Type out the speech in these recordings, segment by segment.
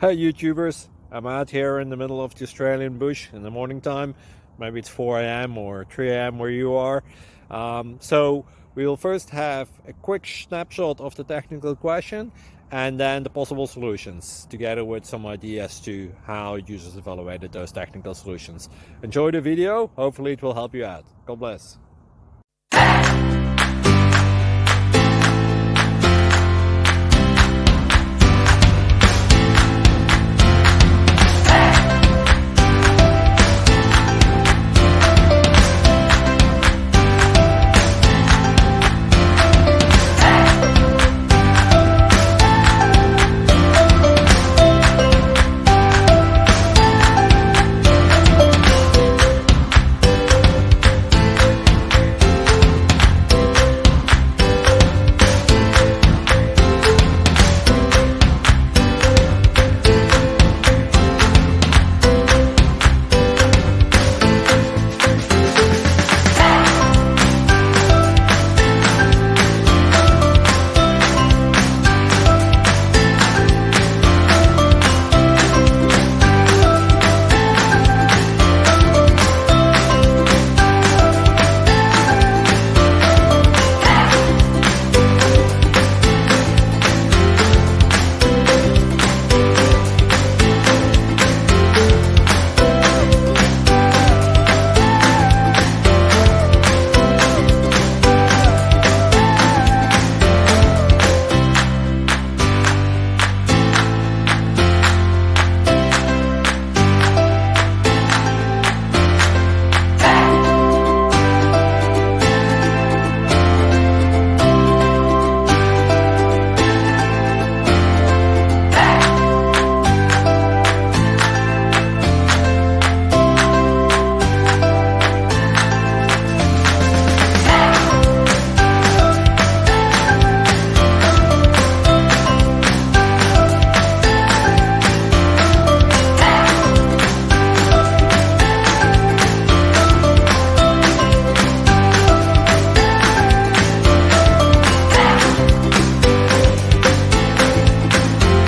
Hey YouTubers, I'm out here in the middle of the Australian bush in the morning time. Maybe it's 4 a.m. or 3 a.m. where you are. So we'll first have a quick snapshot of the technical question and then the possible solutions, together with some ideas to how users evaluated those technical solutions. Enjoy the video, hopefully it will help you out. God bless.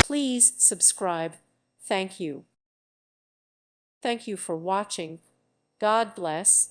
Please subscribe. Thank you. Thank you for watching. God bless.